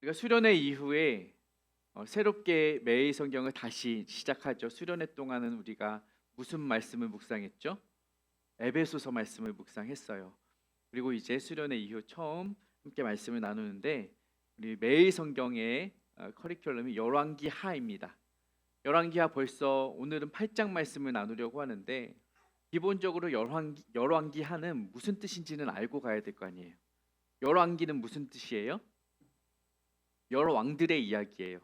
우리가 수련회 이후에 새롭게 매일 성경을 다시 시작하죠. 수련회 동안은 우리가 무슨 말씀을 묵상했죠? 에베소서 말씀을 묵상했어요. 그리고 이제 수련회 이후 처음 함께 말씀을 나누는데 우리 매일 성경의 커리큘럼이 열왕기하입니다. 열왕기하 벌써 오늘은 8장 말씀을 나누려고 하는데 기본적으로 열왕기하는 무슨 뜻인지는 알고 가야 될 거 아니에요. 열왕기는 무슨 뜻이에요? 여러 왕들의 이야기예요.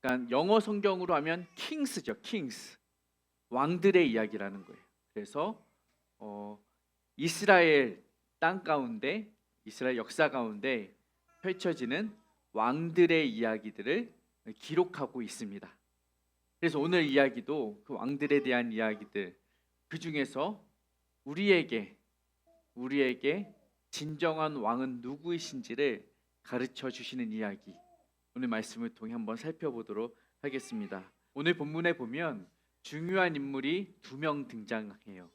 그러니까 영어 성경으로 하면 킹스죠, 킹스. 왕들의 이야기라는 거예요. 그래서 이스라엘 땅 가운데, 이스라엘 역사 가운데 펼쳐지는 왕들의 이야기들을 기록하고 있습니다. 그래서 오늘 이야기도 그 왕들에 대한 이야기들, 그 중에서 우리에게 진정한 왕은 누구이신지를 가르쳐 주시는 이야기, 오늘 말씀을 통해 한번 살펴보도록 하겠습니다. 오늘 본문에 보면 중요한 인물이 2명 등장해요.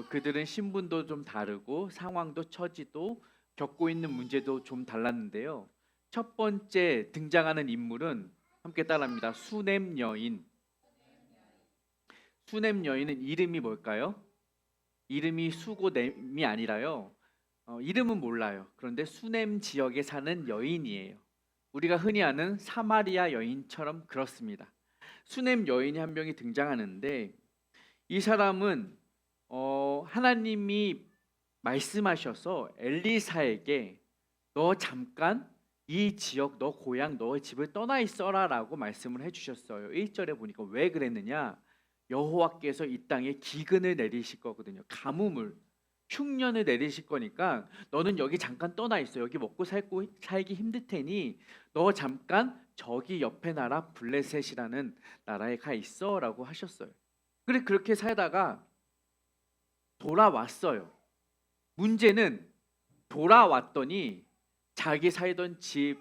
그들은 신분도 좀 다르고 상황도 처지도 겪고 있는 문제도 좀 달랐는데요. 첫 번째 등장하는 인물은 함께 따라합니다. 수넴 여인. 수넴 여인은 이름이 뭘까요? 이름이 수고넴이 아니라요. 이름은 몰라요. 그런데 수넴 지역에 사는 여인이에요. 우리가 흔히 아는 사마리아 여인처럼 그렇습니다. 수넴 여인이 한 명이 등장하는데 이 사람은 하나님이 말씀하셔서 엘리사에게 너 잠깐 이 지역, 너 고향, 너의 집을 떠나 있어라라고 말씀을 해주셨어요. 1절에 보니까 왜 그랬느냐? 여호와께서 이 땅에 기근을 내리실 거거든요. 가뭄을, 흉년을 내리실 거니까 너는 여기 잠깐 떠나 있어. 여기 먹고 살기 힘들 테니 너 잠깐 저기 옆에 나라 블레셋이라는 나라에 가 있어라고 하셨어요. 그래 그렇게 살다가 돌아왔어요. 문제는 돌아왔더니 자기 살던 집,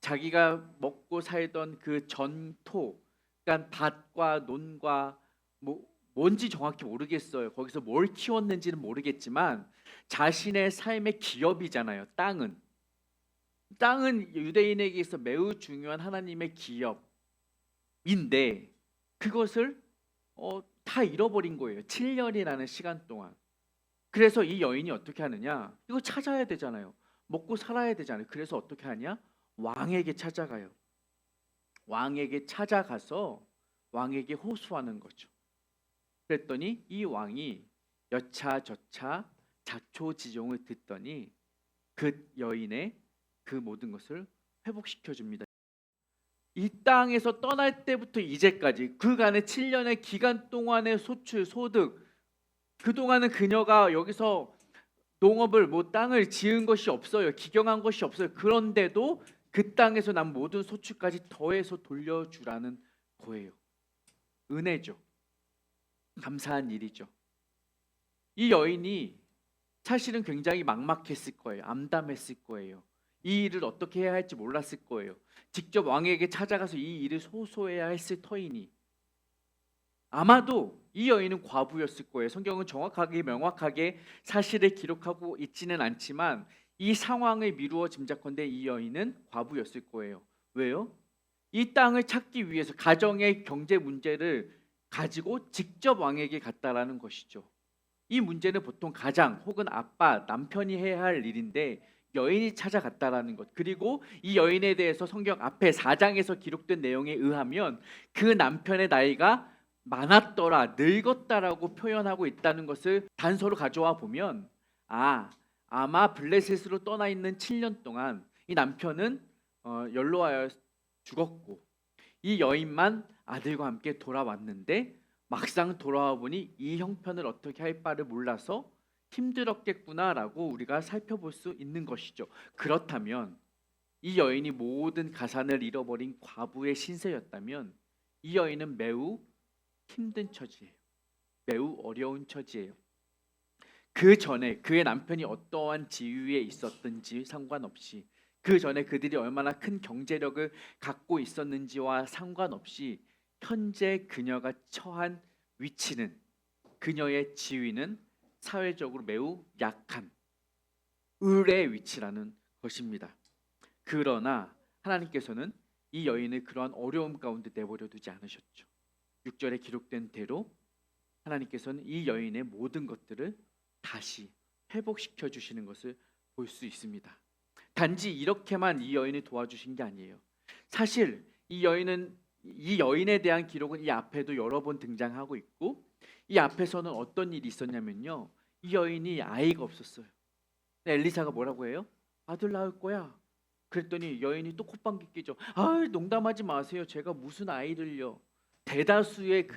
자기가 먹고 살던 그 전토, 그러니까 밭과 논과 뭔지 정확히 모르겠어요. 거기서 뭘 키웠는지는 모르겠지만 자신의 삶의 기업이잖아요. 땅은 유대인에게 있어 매우 중요한 하나님의 기업인데 그것을 다 잃어버린 거예요. 7년이라는 시간 동안. 그래서 이 여인이 어떻게 하느냐? 이거 찾아야 되잖아요. 먹고 살아야 되잖아요. 그래서 어떻게 하냐? 왕에게 찾아가요. 왕에게 찾아가서 왕에게 호소하는 거죠. 그랬더니 이 왕이 여차저차 자초지종을 듣더니 그 여인의 그 모든 것을 회복시켜 줍니다. 이 땅에서 떠날 때부터 이제까지 그간의 7년의 기간 동안의 소출, 소득, 그동안은 그녀가 여기서 농업을 땅을 지은 것이 없어요. 기경한 것이 없어요. 그런데도 그 땅에서 난 모든 소출까지 더해서 돌려주라는 거예요. 은혜죠. 감사한 일이죠. 이 여인이 사실은 굉장히 막막했을 거예요. 암담했을 거예요. 이 일을 어떻게 해야 할지 몰랐을 거예요. 직접 왕에게 찾아가서 이 일을 호소해야 했을 터이니 아마도 이 여인은 과부였을 거예요. 성경은 정확하게 명확하게 사실을 기록하고 있지는 않지만 이 상황을 미루어 짐작컨대 이 여인은 과부였을 거예요. 왜요? 이 땅을 찾기 위해서 가정의 경제 문제를 가지고 직접 왕에게 갔다라는 것이죠. 이 문제는 보통 가장 혹은 아빠, 남편이 해야 할 일인데 여인이 찾아갔다라는 것. 그리고 이 여인에 대해서 성경 앞에 4장에서 기록된 내용에 의하면 그 남편의 나이가 많았더라, 늙었다라고 표현하고 있다는 것을 단서로 가져와 보면 아마 블레셋으로 떠나 있는 7년 동안 이 남편은 연로하여 죽었고 이 여인만 아들과 함께 돌아왔는데 막상 돌아와 보니 이 형편을 어떻게 할 바를 몰라서 힘들었겠구나라고 우리가 살펴볼 수 있는 것이죠. 그렇다면 이 여인이 모든 가산을 잃어버린 과부의 신세였다면 이 여인은 매우 힘든 처지예요. 매우 어려운 처지예요. 그 전에 그의 남편이 어떠한 지위에 있었든지 상관없이, 그 전에 그들이 얼마나 큰 경제력을 갖고 있었는지와 상관없이 현재 그녀가 처한 위치는, 그녀의 지위는 사회적으로 매우 약한 을의 위치라는 것입니다. 그러나 하나님께서는 이 여인을 그러한 어려움 가운데 내버려 두지 않으셨죠. 6절에 기록된 대로 하나님께서는 이 여인의 모든 것들을 다시 회복시켜 주시는 것을 볼 수 있습니다. 단지 이렇게만 이 여인을 도와주신 게 아니에요. 사실 이 여인에 대한 기록은 이 앞에도 여러 번 등장하고 있고, 이 앞에서는 어떤 일이 있었냐면요, 이 여인이 아이가 없었어요. 엘리사가 뭐라고 해요? 아들 낳을 거야. 그랬더니 여인이 또 콧방귀 끼죠. 아, 농담하지 마세요. 제가 무슨 아이를요. 대다수의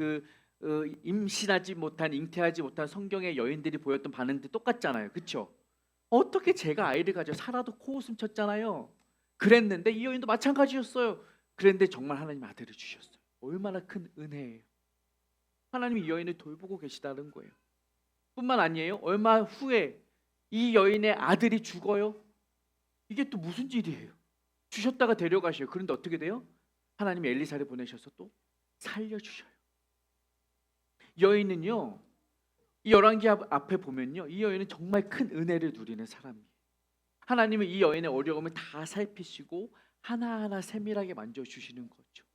임신하지 못한, 잉태하지 못한 성경의 여인들이 보였던 반응도 똑같잖아요. 그렇죠? 어떻게 제가 아이를 가져? 살아도 코웃음 쳤잖아요. 그랬는데 이 여인도 마찬가지였어요. 그런데 정말 하나님 아들을 주셨어요. 얼마나 큰 은혜예요. 하나님이 이 여인을 돌보고 계시다는 거예요. 뿐만 아니에요. 얼마 후에 이 여인의 아들이 죽어요. 이게 또 무슨 일이에요? 주셨다가 데려가셔요. 그런데 어떻게 돼요? 하나님이 엘리사를 보내셔서 또 살려주셔요. 여인은요, 이 열왕기 앞에 보면요, 이 여인은 정말 큰 은혜를 누리는 사람이에요. 하나님은 이 여인의 어려움을 다 살피시고 하나하나 세밀하게 만져주시는 거죠.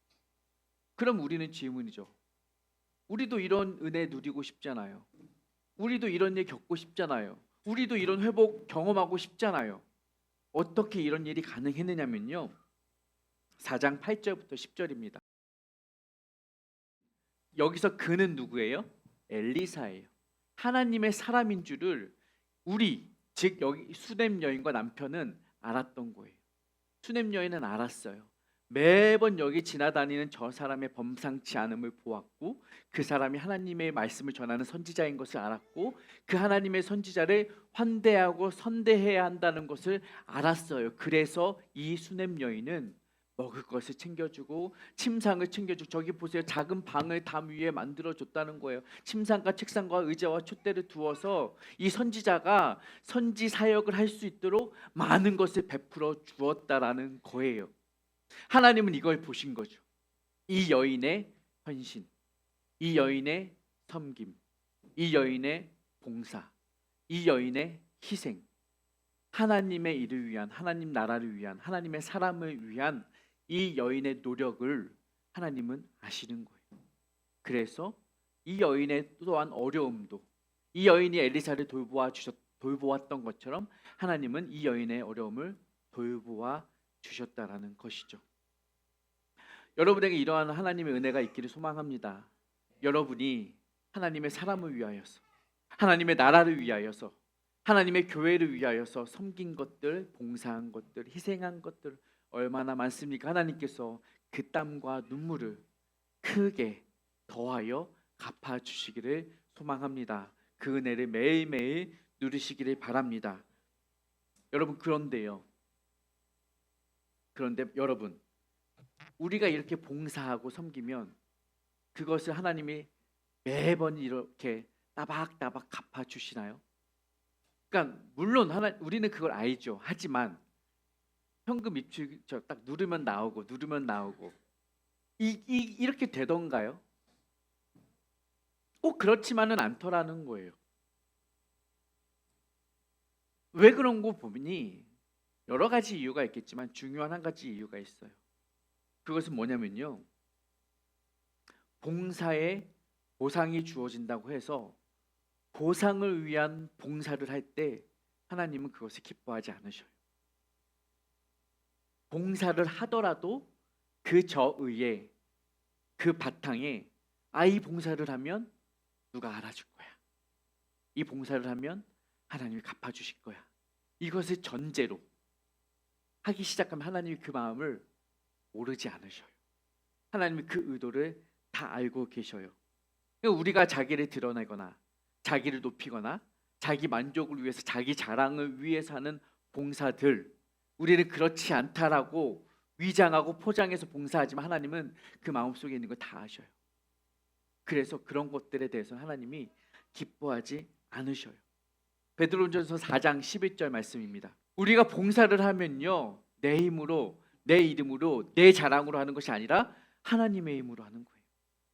그럼 우리는 질문이죠. 우리도 이런 은혜 누리고 싶잖아요. 우리도 이런 일 겪고 싶잖아요. 우리도 이런 회복 경험하고 싶잖아요. 어떻게 이런 일이 가능했느냐면요, 4장 8절부터 10절입니다. 여기서 그는 누구예요? 엘리사예요. 하나님의 사람인 줄을 즉 여기 수넴 여인과 남편은 알았던 거예요. 수넴 여인은 알았어요. 매번 여기 지나다니는 저 사람의 범상치 않음을 보았고, 그 사람이 하나님의 말씀을 전하는 선지자인 것을 알았고, 그 하나님의 선지자를 환대하고 선대해야 한다는 것을 알았어요. 그래서 이 수넴 여인은 먹을 것을 챙겨주고 침상을 챙겨주고, 저기 보세요, 작은 방을 담 위에 만들어줬다는 거예요. 침상과 책상과 의자와 촛대를 두어서 이 선지자가 선지 사역을 할 수 있도록 많은 것을 베풀어 주었다라는 거예요. 하나님은 이걸 보신 거죠. 이 여인의 헌신, 이 여인의 섬김, 이 여인의 봉사, 이 여인의 희생, 하나님의 일을 위한, 하나님 나라를 위한, 하나님의 사람을 위한 이 여인의 노력을 하나님은 아시는 거예요. 그래서 이 여인의 또한 어려움도, 이 여인이 엘리사를 돌보았던 것처럼 하나님은 이 여인의 어려움을 돌보아 주셨다라는 것이죠. 여러분에게 이러한 하나님의 은혜가 있기를 소망합니다. 여러분이 하나님의 사람을 위하여서, 하나님의 나라를 위하여서, 하나님의 교회를 위하여서 섬긴 것들, 봉사한 것들, 희생한 것들 얼마나 많습니까? 하나님께서 그 땀과 눈물을 크게 더하여 갚아주시기를 소망합니다. 그 은혜를 매일매일 누리시기를 바랍니다. 여러분, 그런데 여러분, 우리가 이렇게 봉사하고 섬기면 그것을 하나님이 매번 이렇게 따박따박 갚아주시나요? 그러니까 물론 우리는 그걸 알죠. 하지만 현금 입출 딱 누르면 나오고 이렇게 되던가요? 꼭 그렇지만은 않더라는 거예요. 왜 그런 거 보니 여러 가지 이유가 있겠지만 중요한 한 가지 이유가 있어요. 그것은 뭐냐면요, 봉사에 보상이 주어진다고 해서 보상을 위한 봉사를 할 때 하나님은 그것을 기뻐하지 않으셔요. 봉사를 하더라도 그 저의에, 그 바탕에 이 봉사를 하면 누가 알아줄 거야, 이 봉사를 하면 하나님이 갚아주실 거야, 이것을 전제로 하기 시작하면 하나님이 그 마음을 모르지 않으셔요. 하나님이 그 의도를 다 알고 계셔요. 우리가 자기를 드러내거나 자기를 높이거나 자기 만족을 위해서, 자기 자랑을 위해서 하는 봉사들, 우리는 그렇지 않다라고 위장하고 포장해서 봉사하지만 하나님은 그 마음속에 있는 걸 다 아셔요. 그래서 그런 것들에 대해서 하나님이 기뻐하지 않으셔요. 베드로전서 4장 11절 말씀입니다. 우리가 봉사를 하면요, 내 힘으로, 내 이름으로, 내 자랑으로 하는 것이 아니라 하나님의 힘으로 하는 거예요.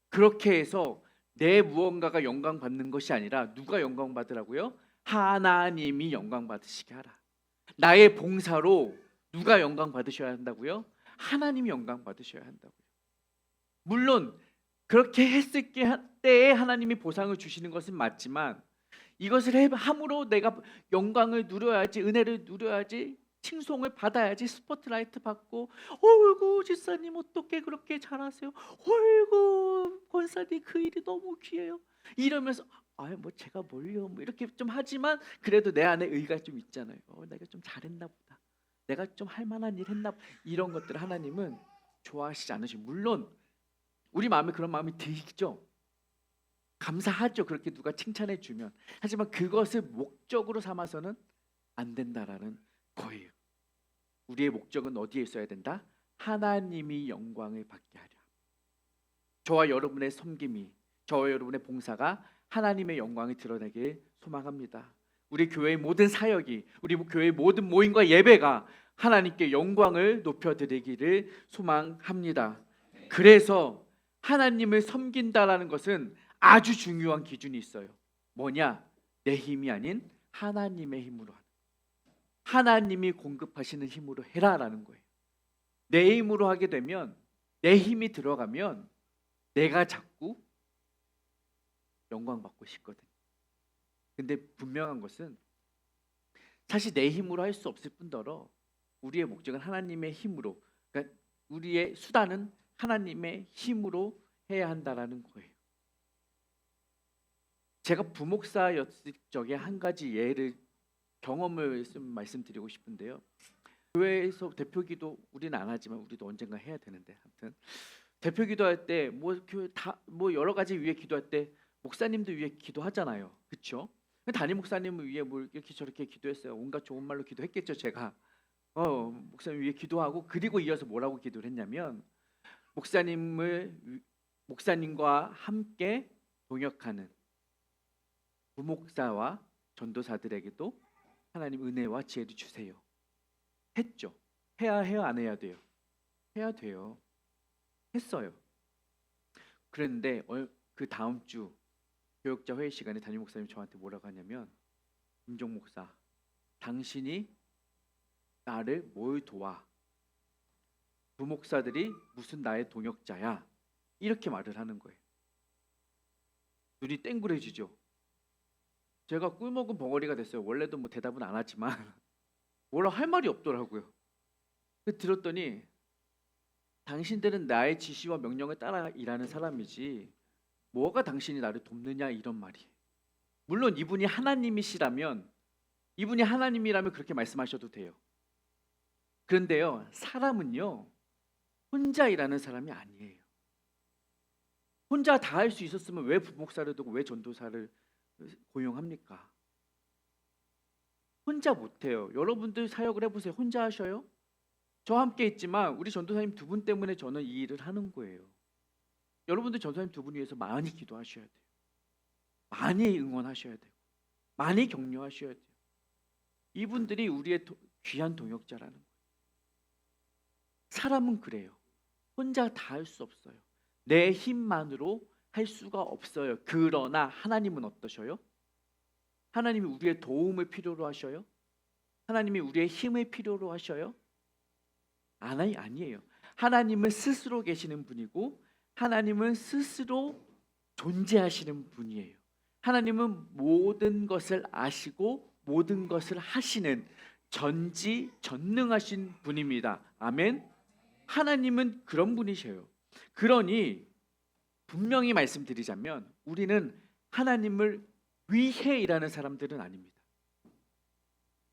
그렇게 해서 내 무언가가 영광 받는 것이 아니라 누가 영광 받으라고요? 하나님이 영광 받으시게 하라. 나의 봉사로 누가 영광 받으셔야 한다고요? 하나님이 영광 받으셔야 한다고요. 물론 그렇게 했을 때에 하나님이 보상을 주시는 것은 맞지만, 이것을 함으로 내가 영광을 누려야지, 은혜를 누려야지, 칭송을 받아야지, 스포트라이트 받고, 어이구 집사님 어떻게 그렇게 잘하세요, 어이구 권사님 그 일이 너무 귀해요, 이러면서 아유 뭐 제가 뭘요, 뭐 이렇게 좀 하지만 그래도 내 안에 의가 좀 있잖아요. 내가 좀 잘했나 보다, 내가 좀 할 만한 일 했나, 이런 것들을 하나님은 좋아하시지 않으시고, 물론 우리 마음에 그런 마음이 들죠. 감사하죠. 그렇게 누가 칭찬해 주면. 하지만 그것을 목적으로 삼아서는 안 된다라는 거예요. 우리의 목적은 어디에 있어야 된다? 하나님이 영광을 받게 하려. 저와 여러분의 섬김이, 저와 여러분의 봉사가 하나님의 영광을 드러내길 소망합니다. 우리 교회의 모든 사역이, 우리 교회의 모든 모임과 예배가 하나님께 영광을 높여드리기를 소망합니다. 그래서 하나님을 섬긴다라는 것은 아주 중요한 기준이 있어요. 뭐냐? 내 힘이 아닌 하나님의 힘으로 하는, 하나님이 공급하시는 힘으로 해라라는 거예요. 내 힘으로 하게 되면, 내 힘이 들어가면 내가 자꾸 영광 받고 싶거든. 근데 분명한 것은 사실 내 힘으로 할 수 없을 뿐더러 우리의 목적은 하나님의 힘으로, 그러니까 우리의 수단은 하나님의 힘으로 해야 한다라는 거예요. 제가 부목사였을 적에 한 가지 예를, 경험을 말씀드리고 싶은데요. 교회에서 대표기도 우리는 안 하지만 우리도 언젠가 해야 되는데, 아무튼 대표기도할 때 뭐 여러 가지 위해 기도할 때 목사님도 위해 기도하잖아요, 그렇죠? 담임 목사님을 위해 뭐 이렇게 저렇게 기도했어요. 온갖 좋은 말로 기도했겠죠. 제가 목사님 위해 기도하고, 그리고 이어서 뭐라고 기도를 했냐면, 목사님과 함께 동역하는 부목사와 전도사들에게도 하나님 은혜와 지혜를 주세요 했죠. 해야 해요, 안 해야 돼요? 해야 돼요. 했어요. 그런데 그 다음 주 교역자 회의 시간에 담임 목사님이 저한테 뭐라고 하냐면, 김종 목사, 당신이 나를 뭘 도와? 부목사들이 무슨 나의 동역자야? 이렇게 말을 하는 거예요. 눈이 땡그레지죠. 제가 꿀먹은 벙어리가 됐어요. 원래도 뭐 대답은 안 하지만 뭐라 할 말이 없더라고요. 들었더니, 당신들은 나의 지시와 명령을 따라 일하는 사람이지 뭐가 당신이 나를 돕느냐, 이런 말이에요. 물론 이분이 하나님이시라면, 이분이 하나님이라면 그렇게 말씀하셔도 돼요. 그런데요, 사람은요 혼자 일하는 사람이 아니에요. 혼자 다 할 수 있었으면 왜 부목사를 두고 왜 전도사를 고용합니까? 혼자 못해요. 여러분들 사역을 해보세요. 혼자 하셔요? 저와 함께 있지만 우리 전도사님 두 분 때문에 저는 이 일을 하는 거예요. 여러분들 전도사님 두 분 위해서 많이 기도하셔야 돼요. 많이 응원하셔야 돼요. 많이 격려하셔야 돼요. 이분들이 우리의 귀한 동역자라는 거예요. 사람은 그래요. 혼자 다 할 수 없어요. 내 힘만으로 할 수가 없어요. 그러나 하나님은 어떠셔요? 하나님이 우리의 도움을 필요로 하셔요? 하나님이 우리의 힘을 필요로 하셔요? 아니에요. 하나님은 스스로 계시는 분이고, 하나님은 스스로 존재하시는 분이에요. 하나님은 모든 것을 아시고 모든 것을 하시는 전지전능하신 분입니다. 아멘. 하나님은 그런 분이셔요. 그러니 분명히 말씀드리자면, 우리는 하나님을 위해 일하는 사람들은 아닙니다.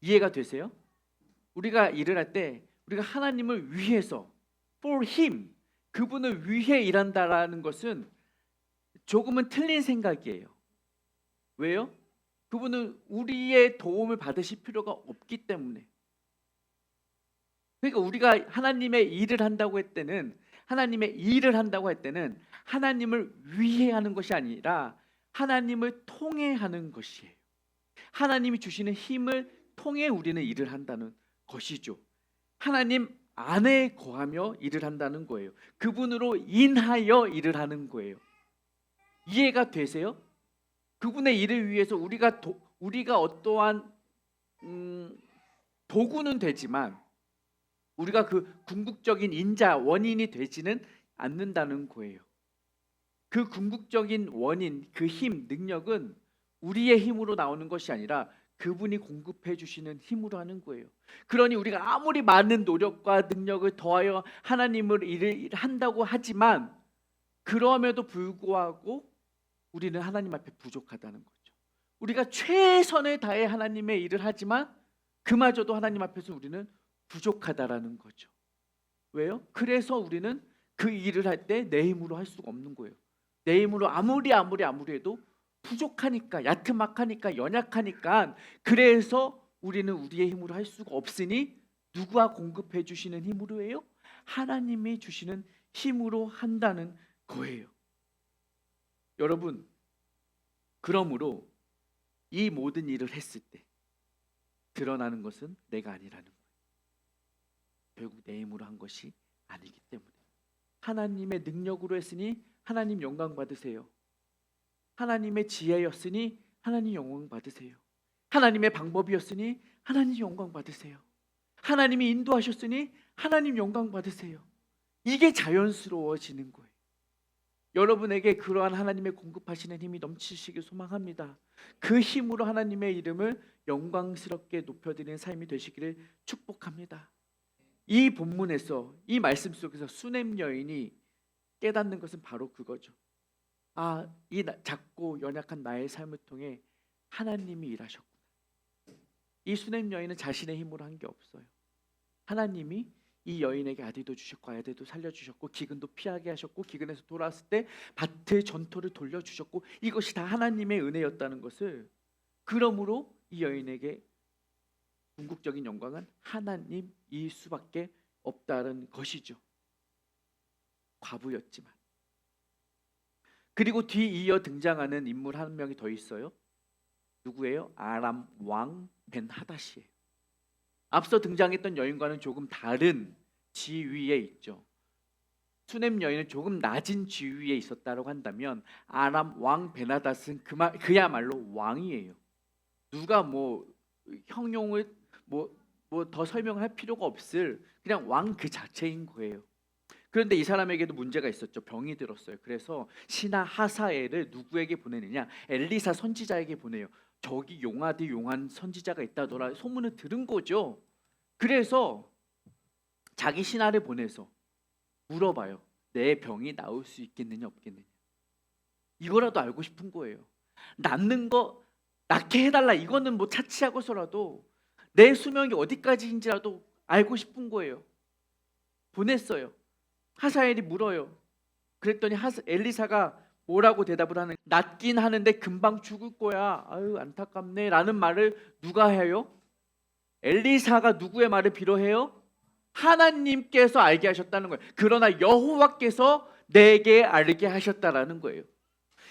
이해가 되세요? 우리가 일을 할 때 우리가 하나님을 위해서, for him, 그분을 위해 일한다라는 것은 조금은 틀린 생각이에요. 왜요? 그분은 우리의 도움을 받으실 필요가 없기 때문에. 그러니까 우리가 하나님의 일을 한다고 할 때는, 하나님을 위해 하는 것이 아니라 하나님을 통해 하는 것이에요. 하나님이 주시는 힘을 통해 우리는 일을 한다는 것이죠. 하나님 안에 거하며 일을 한다는 거예요. 그분으로 인하여 일을 하는 거예요. 이해가 되세요? 그분의 일을 위해서 우리가 어떠한 도구는 되지만, 우리가 그 궁극적인 인자 원인이 되지는 않는다는 거예요. 그 궁극적인 원인, 그 힘, 능력은 우리의 힘으로 나오는 것이 아니라 그분이 공급해 주시는 힘으로 하는 거예요. 그러니 우리가 아무리 많은 노력과 능력을 더하여 하나님을 일을 한다고 하지만 그럼에도 불구하고 우리는 하나님 앞에 부족하다는 거죠. 우리가 최선을 다해 하나님의 일을 하지만 그마저도 하나님 앞에서 우리는 부족하다라는 거죠. 왜요? 그래서 우리는 그 일을 할 때 내 힘으로 할 수가 없는 거예요. 내 힘으로 아무리 해도 부족하니까, 야트막하니까, 연약하니까, 그래서 우리는 우리의 힘으로 할 수가 없으니 누가 공급해 주시는 힘으로 해요? 하나님이 주시는 힘으로 한다는 거예요. 여러분, 그러므로 이 모든 일을 했을 때 드러나는 것은 내가 아니라는 거예요. 결국 내 힘으로 한 것이 아니기 때문에 하나님의 능력으로 했으니 하나님 영광 받으세요. 하나님의 지혜였으니 하나님 영광 받으세요. 하나님의 방법이었으니 하나님 영광 받으세요. 하나님이 인도하셨으니 하나님 영광 받으세요. 이게 자연스러워지는 거예요. 여러분에게 그러한 하나님의 공급하시는 힘이 넘치시길 소망합니다. 그 힘으로 하나님의 이름을 영광스럽게 높여드리는 삶이 되시기를 축복합니다. 이 본문에서, 이 말씀 속에서 수넴 여인이 깨닫는 것은 바로 그거죠. 이 작고 연약한 나의 삶을 통해 하나님이 일하셨구나. 이 수넴 여인은 자신의 힘으로 한 게 없어요. 하나님이 이 여인에게 아들도 주셨고 아들도 살려주셨고 기근도 피하게 하셨고 기근에서 돌아왔을 때 밭의 전토를 돌려주셨고 이것이 다 하나님의 은혜였다는 것을, 그러므로 이 여인에게 궁극적인 영광은 하나님일 수밖에 없다는 것이죠. 과부였지만. 그리고 뒤이어 등장하는 인물 한 명이 더 있어요. 누구예요? 아람 왕 벤하닷이에요. 앞서 등장했던 여인과는 조금 다른 지위에 있죠. 수넴 여인은 조금 낮은 지위에 있었다고 한다면 아람 왕 벤하닷은 그야말로 왕이에요. 누가 형용을 더 설명할 필요가 없을 그냥 왕 그 자체인 거예요. 그런데 이 사람에게도 문제가 있었죠. 병이 들었어요. 그래서 신하 하사엘을 누구에게 보내느냐? 엘리사 선지자에게 보내요. 저기 용하디 용한 선지자가 있다더라 소문을 들은 거죠. 그래서 자기 신하를 보내서 물어봐요. 내 병이 나을 수 있겠느냐 없겠느냐. 이거라도 알고 싶은 거예요. 낫는 거 낫게 해달라. 이거는 차치하고서라도 내 수명이 어디까지인지라도 알고 싶은 거예요. 보냈어요. 하사엘이 물어요. 그랬더니 엘리사가 뭐라고 대답을 하는? 낫긴 하는데 금방 죽을 거야. 아유 안타깝네 라는 말을 누가 해요? 엘리사가 누구의 말을 빌어해요? 하나님께서 알게 하셨다는 거예요. 그러나 여호와께서 내게 알게 하셨다라는 거예요.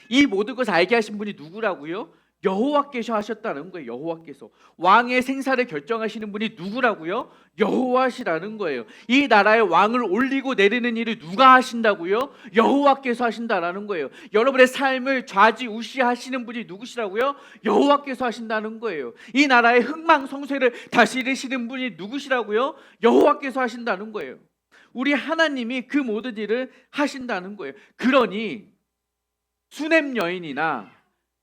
이 모든 것을 알게 하신 분이 누구라고요? 여호와께서 하셨다는 거예요. 여호와께서. 왕의 생사를 결정하시는 분이 누구라고요? 여호와시라는 거예요. 이 나라의 왕을 올리고 내리는 일을 누가 하신다고요? 여호와께서 하신다라는 거예요. 여러분의 삶을 좌지우지하시는 분이 누구시라고요? 여호와께서 하신다는 거예요. 이 나라의 흥망성쇠를 다스리시는 분이 누구시라고요? 여호와께서 하신다는 거예요. 우리 하나님이 그 모든 일을 하신다는 거예요. 그러니 수넴 여인이나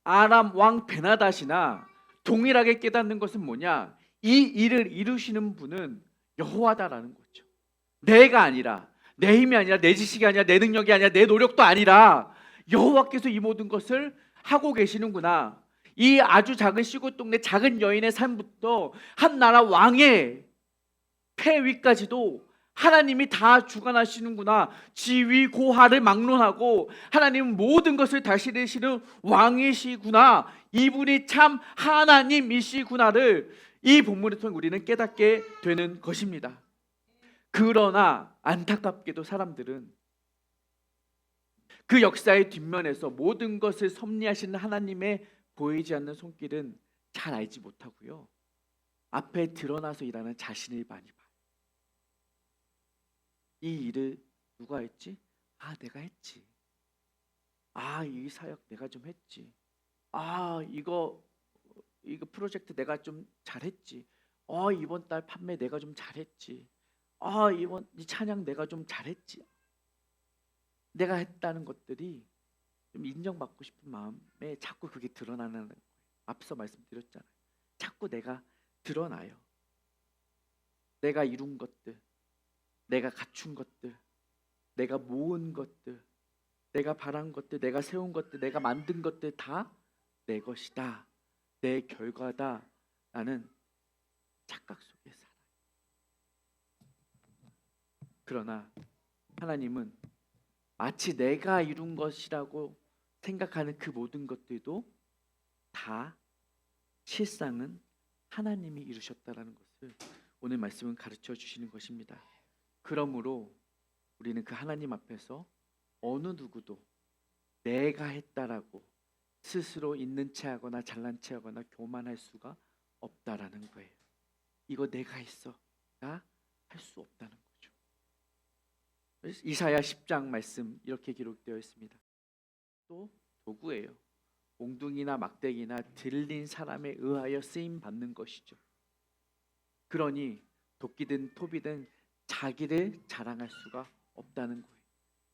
아람 왕 벤하닷이나 동일하게 깨닫는 것은 뭐냐? 이 일을 이루시는 분은 여호와다라는 거죠. 내가 아니라, 내 힘이 아니라, 내 지식이 아니라, 내 능력이 아니라, 내 노력도 아니라 여호와께서 이 모든 것을 하고 계시는구나. 이 아주 작은 시골 동네 작은 여인의 삶부터 한 나라 왕의 폐위까지도 하나님이 다 주관하시는구나. 지위 고하를 막론하고 하나님은 모든 것을 다스리시는 왕이시구나. 이분이 참 하나님이시구나를 이 본문을 통해 우리는 깨닫게 되는 것입니다. 그러나 안타깝게도 사람들은 그 역사의 뒷면에서 모든 것을 섭리하시는 하나님의 보이지 않는 손길은 잘 알지 못하고요. 앞에 드러나서 일하는 자신을 많이 봐요. 이 일을 누가 했지? 내가 했지. 이 사역 내가 좀 했지. 이거 프로젝트 내가 좀 잘했지. 이번 달 판매 내가 좀 잘했지. 이번 이 찬양 내가 좀 잘했지. 내가 했다는 것들이 좀 인정받고 싶은 마음에 자꾸 그게 드러나는 거예요. 앞서 말씀드렸잖아요. 자꾸 내가 드러나요. 내가 이룬 것들, 내가 갖춘 것들, 내가 모은 것들, 내가 바란 것들, 내가 세운 것들, 내가 만든 것들 다 내 것이다. 내 결과다. 라는 착각 속에 살아요. 그러나 하나님은 마치 내가 이룬 것이라고 생각하는 그 모든 것들도 다 실상은 하나님이 이루셨다라는 것을 오늘 말씀은 가르쳐 주시는 것입니다. 그러므로 우리는 그 하나님 앞에서 어느 누구도 내가 했다라고 스스로 있는 체하거나 잘난 체하거나 교만할 수가 없다라는 거예요. 이거 내가 했어가 할 수 없다는 거죠. 이사야 10장 말씀 이렇게 기록되어 있습니다. 또 도구예요. 몽둥이나 막대기나 들린 사람에 의하여 쓰임 받는 것이죠. 그러니 도끼든 톱이든 자기를 자랑할 수가 없다는 거예요.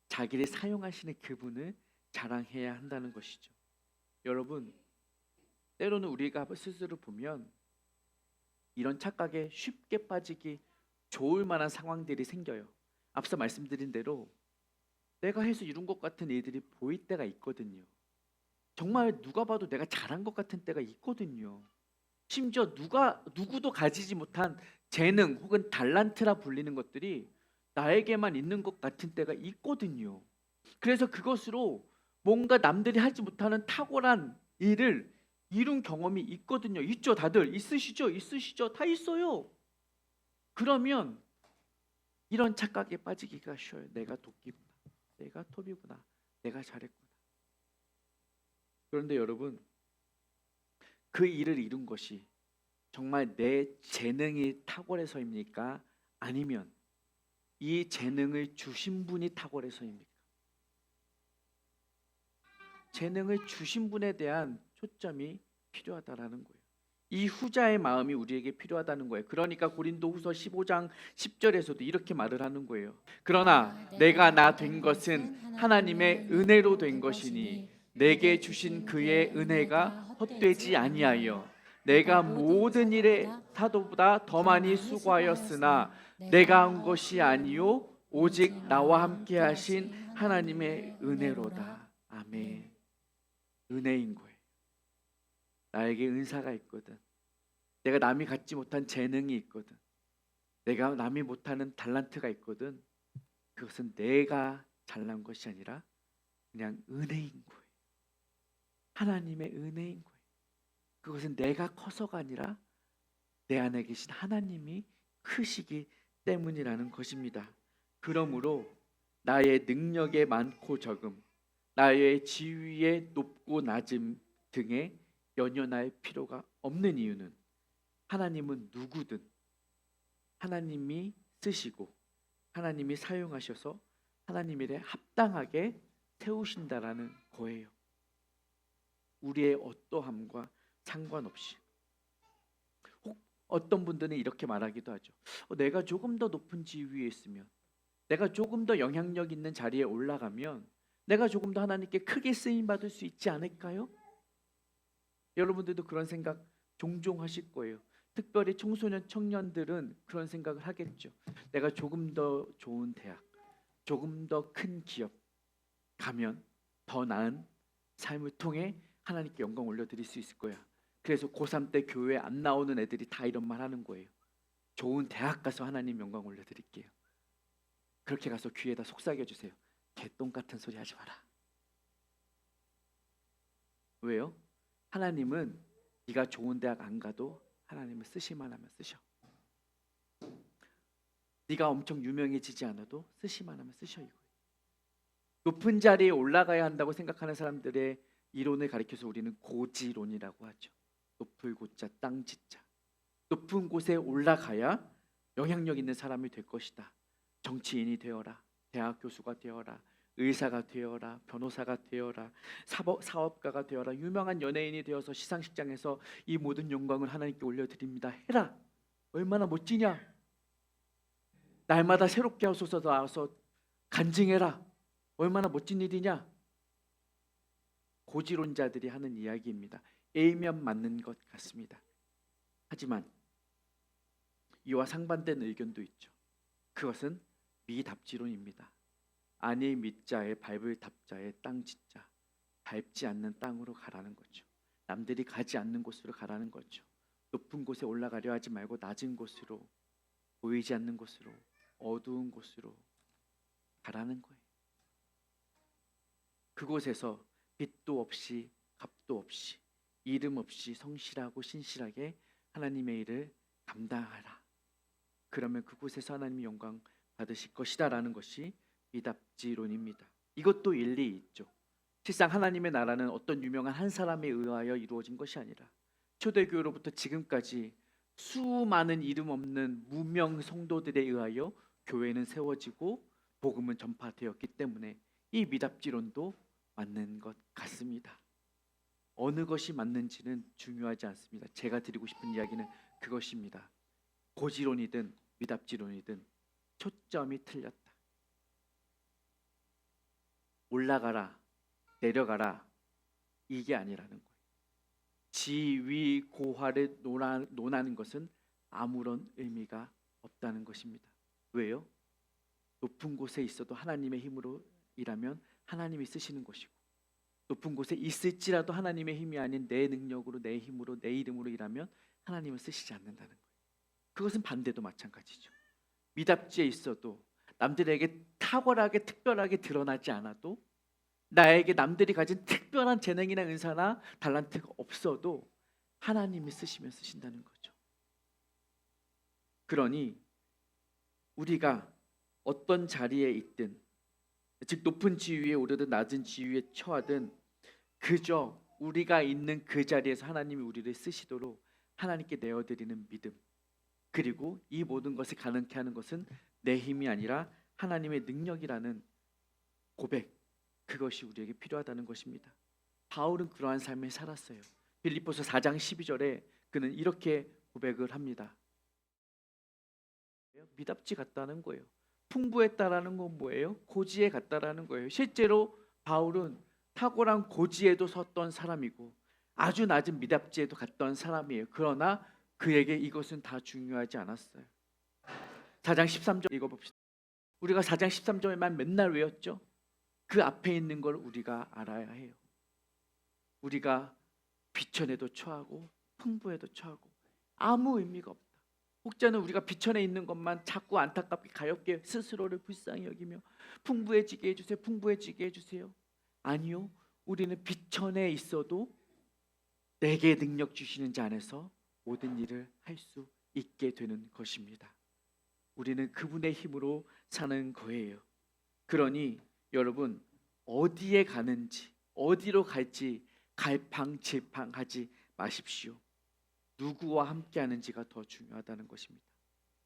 자기를 사용하시는 그분을 자랑해야 한다는 것이죠. 여러분, 때로는 우리가 스스로 보면 이런 착각에 쉽게 빠지기 좋을 만한 상황들이 생겨요. 앞서 말씀드린 대로 내가 해서 이룬 것 같은 일들이 보일 때가 있거든요. 정말 누가 봐도 내가 잘한 것 같은 때가 있거든요. 심지어 누구도 가지지 못한 재능 혹은 달란트라 불리는 것들이 나에게만 있는 것 같은 때가 있거든요. 그래서 그것으로 뭔가 남들이 하지 못하는 탁월한 일을 이룬 경험이 있거든요. 있죠, 다들 있으시죠? 다 있어요. 그러면 이런 착각에 빠지기가 쉬워요. 내가 도끼구나, 내가 톱이구나, 내가 잘했구나. 그런데 여러분, 그 일을 이룬 것이 정말 내 재능이 탁월해서입니까? 아니면 이 재능을 주신 분이 탁월해서입니까? 재능을 주신 분에 대한 초점이 필요하다라는 거예요. 이 후자의 마음이 우리에게 필요하다는 거예요. 그러니까 고린도후서 15장 10절에서도 이렇게 말을 하는 거예요. 그러나 내가 나 된 것은 하나님의 은혜로 된 것이니 내게 주신 그의 은혜가 헛되지 아니하여 내가 모든 일에 사도보다 더 많이 수고하였으나 내가 한 것이 아니요 오직 나와 함께 하신 하나님의 은혜로다. 아멘. 은혜인 거예요. 나에게 은사가 있거든. 내가 남이 갖지 못한 재능이 있거든. 내가 남이 못하는 달란트가 있거든. 그것은 내가 잘난 것이 아니라 그냥 은혜인 거예요. 하나님의 은혜인 거예요. 그것은 내가 커서가 아니라 내 안에 계신 하나님이 크시기 때문이라는 것입니다. 그러므로 나의 능력의 많고 적음, 나의 지위의 높고 낮음 등에 연연할 필요가 없는 이유는 하나님은 누구든 하나님이 쓰시고 하나님이 사용하셔서 하나님 일에 합당하게 세우신다라는 거예요. 우리의 어떠함과 상관없이. 혹 어떤 분들은 이렇게 말하기도 하죠. 내가 조금 더 높은 지위에 있으면, 내가 조금 더 영향력 있는 자리에 올라가면 내가 조금 더 하나님께 크게 쓰임 받을 수 있지 않을까요? 여러분들도 그런 생각 종종 하실 거예요. 특별히 청소년 청년들은 그런 생각을 하겠죠. 내가 조금 더 좋은 대학, 조금 더 큰 기업 가면 더 나은 삶을 통해 하나님께 영광 올려드릴 수 있을 거야. 그래서 고3 때 교회 안 나오는 애들이 다 이런 말 하는 거예요. 좋은 대학 가서 하나님 영광 올려드릴게요. 그렇게 가서 귀에다 속삭여주세요. 개똥 같은 소리 하지 마라. 왜요? 하나님은 네가 좋은 대학 안 가도 하나님을 쓰시만 하면 쓰셔. 네가 엄청 유명해지지 않아도 쓰시만 하면 쓰셔. 이거예요. 높은 자리에 올라가야 한다고 생각하는 사람들의 이론을 가리켜서 우리는 고지론이라고 하죠. 높을 고자 땅지자. 높은 곳에 올라가야 영향력 있는 사람이 될 것이다. 정치인이 되어라, 대학 교수가 되어라, 의사가 되어라, 변호사가 되어라, 사업가가 되어라, 유명한 연예인이 되어서 시상식장에서 이 모든 영광을 하나님께 올려드립니다. 해라. 얼마나 멋지냐? 날마다 새롭게 하소서 나와서 간증해라. 얼마나 멋진 일이냐. 고지론자들이 하는 이야기입니다. A면 맞는 것 같습니다. 하지만 이와 상반된 의견도 있죠. 그것은 미답지론입니다. 아니 밑자에 밟을 답자에 땅 짓자. 밟지 않는 땅으로 가라는 거죠. 남들이 가지 않는 곳으로 가라는 거죠. 높은 곳에 올라가려 하지 말고 낮은 곳으로, 보이지 않는 곳으로, 어두운 곳으로 가라는 거예요. 그곳에서 빛도 없이 값도 없이 이름 없이 성실하고 신실하게 하나님의 일을 감당하라. 그러면 그곳에서 하나님이 영광 받으실 것이다 라는 것이 미답지론입니다. 이것도 일리 있죠. 실상 하나님의 나라는 어떤 유명한 한 사람에 의하여 이루어진 것이 아니라 초대교회로부터 지금까지 수많은 이름 없는 무명 성도들에 의하여 교회는 세워지고 복음은 전파되었기 때문에 이 미답지론도 맞는 것 같습니다. 어느 것이 맞는지는 중요하지 않습니다. 제가 드리고 싶은 이야기는 그것입니다. 고지론이든 미답지론이든 초점이 틀렸다. 올라가라, 내려가라, 이게 아니라는 거예요. 지위 고하를 논하는 것은 아무런 의미가 없다는 것입니다. 왜요? 높은 곳에 있어도 하나님의 힘으로 일하면 하나님이 쓰시는 것이고, 높은 곳에 있을지라도 하나님의 힘이 아닌 내 능력으로, 내 힘으로, 내 이름으로 일하면 하나님은 쓰시지 않는다는 거예요. 그것은 반대도 마찬가지죠. 미답지에 있어도 남들에게 탁월하게 특별하게 드러나지 않아도, 나에게 남들이 가진 특별한 재능이나 은사나 달란트가 없어도 하나님이 쓰시면 쓰신다는 거죠. 그러니 우리가 어떤 자리에 있든, 즉 높은 지위에 오르든 낮은 지위에 처하든, 그저 우리가 있는 그 자리에서 하나님이 우리를 쓰시도록 하나님께 내어드리는 믿음, 그리고 이 모든 것을 가능케 하는 것은 내 힘이 아니라 하나님의 능력이라는 고백, 그것이 우리에게 필요하다는 것입니다. 바울은 그러한 삶을 살았어요. 빌립보서 4장 12절에 그는 이렇게 고백을 합니다. 미답지 같다는 거예요. 풍부했다라는 건 뭐예요? 고지에 갔다라는 거예요. 실제로 바울은 탁월한 고지에도 섰던 사람이고 아주 낮은 미답지에도 갔던 사람이에요. 그러나 그에게 이것은 다 중요하지 않았어요. 4장 13절 읽어봅시다. 우리가 4장 13절에만 맨날 외웠죠. 그 앞에 있는 걸 우리가 알아야 해요. 우리가 비천에도 처하고 풍부에도 처하고 아무 의미가 없다. 혹자는 우리가 비천에 있는 것만 자꾸 안타깝게 가엾게 스스로를 불쌍히 여기며 풍부해지게 해주세요, 풍부해지게 해주세요. 아니요, 우리는 비천에 있어도 내게 능력 주시는 자 안에서 모든 일을 할 수 있게 되는 것입니다. 우리는 그분의 힘으로 사는 거예요. 그러니 여러분, 어디에 가는지 어디로 갈지 갈팡질팡하지 마십시오. 누구와 함께 하는지가 더 중요하다는 것입니다.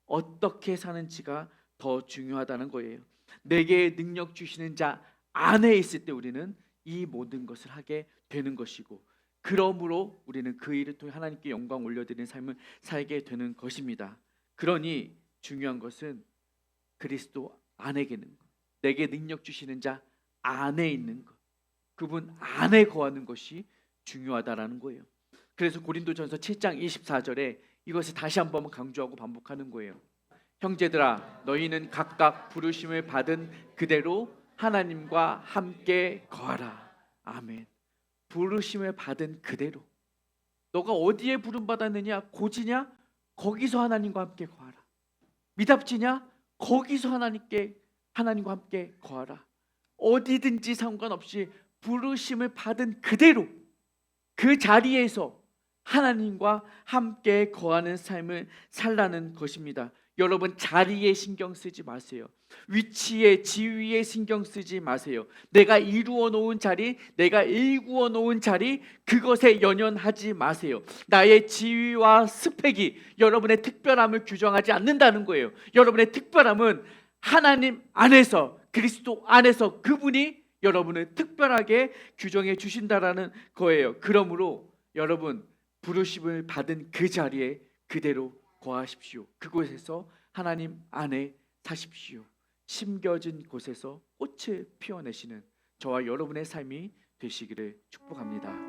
어떻게 사는지가 더 중요하다는 거예요. 내게 능력 주시는 자 안에 있을 때 우리는 이 모든 것을 하게 되는 것이고, 그러므로 우리는 그 일을 통해 하나님께 영광 올려드리는 삶을 살게 되는 것입니다. 그러니 중요한 것은 그리스도 안에 계는 것, 내게 능력 주시는 자 안에 있는 것, 그분 안에 거하는 것이 중요하다라는 거예요. 그래서 고린도전서 7장 24절에 이것을 다시 한번 강조하고 반복하는 거예요. 형제들아, 너희는 각각 부르심을 받은 그대로 하나님과 함께 거하라. 아멘. 부르심을 받은 그대로, 너가 어디에 부름 받았느냐? 고지냐? 거기서 하나님과 함께 거하라. 미답지냐? 거기서 하나님과 함께 거하라. 어디든지 상관없이 부르심을 받은 그대로 그 자리에서 하나님과 함께 거하는 삶을 살라는 것입니다. 여러분, 자리에 신경 쓰지 마세요. 위치에, 지위에 신경 쓰지 마세요. 내가 이루어 놓은 자리, 내가 일구어 놓은 자리, 그것에 연연하지 마세요. 나의 지위와 스펙이 여러분의 특별함을 규정하지 않는다는 거예요. 여러분의 특별함은 하나님 안에서, 그리스도 안에서 그분이 여러분을 특별하게 규정해 주신다라는 거예요. 그러므로 여러분, 부르심을 받은 그 자리에 그대로 거하십시오. 그곳에서 하나님 안에 사십시오. 심겨진 곳에서 꽃을 피워내시는 저와 여러분의 삶이 되시기를 축복합니다.